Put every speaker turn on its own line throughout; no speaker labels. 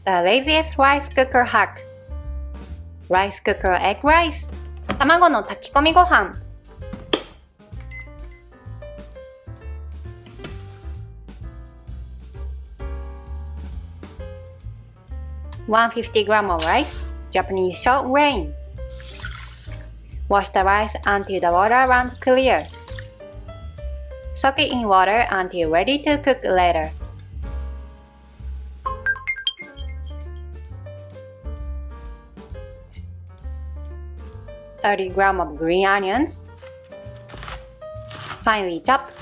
The laziest rice cooker hack. Rice cooker egg rice. 卵の炊き込みご飯。150g of rice, Japanese short grain. Wash the rice until the water runs clear. Soak it in water until ready to cook later. $30g of green onions, finely chopped.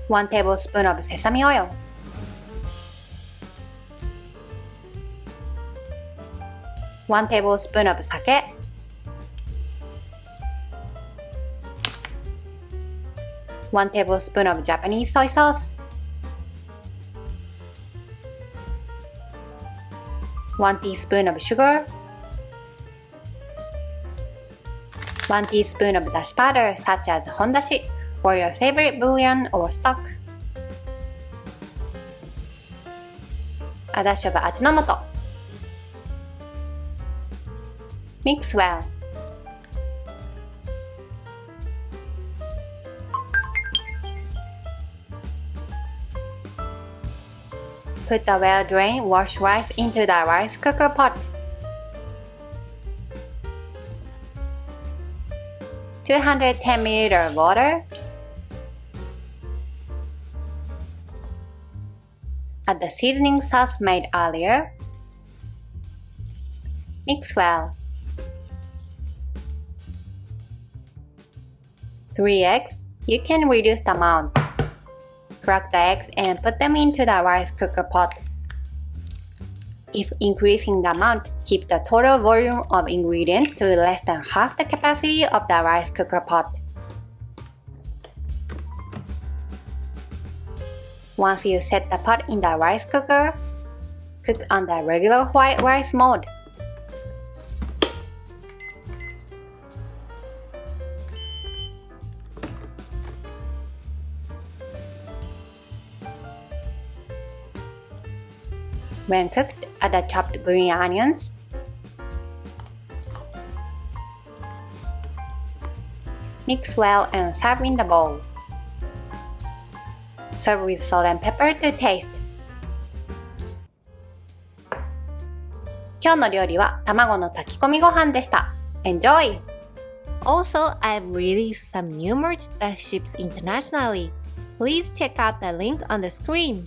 One tablespoon of sesame oil. One tablespoon of sake. One tablespoon of Japanese soy sauce. One teaspoon of sugar. One teaspoon of dashi powder such as hondashi or your favorite bouillon or stock. A dash of ajinomoto. Mix well. Put the well-drained washed rice into the rice cooker pot. 210 ml of water. Add the seasoning sauce made earlier. Mix well. 3 eggs. You can reduce the amount. Crack the eggs and put them into the rice cooker pot. If increasing the amount, keep the total volume of ingredients to less than half the capacity of the rice cooker pot. Once you set the pot in the rice cooker, cook on the regular white rice mode. When cooked, add the chopped green onions. Mix well and serve in the bowl. Serve with salt and pepper to taste. 今日の料理は卵の炊き込みご飯でした。Enjoy!
Also, I've released some new merch that ships internationally. Please check out the link on the screen.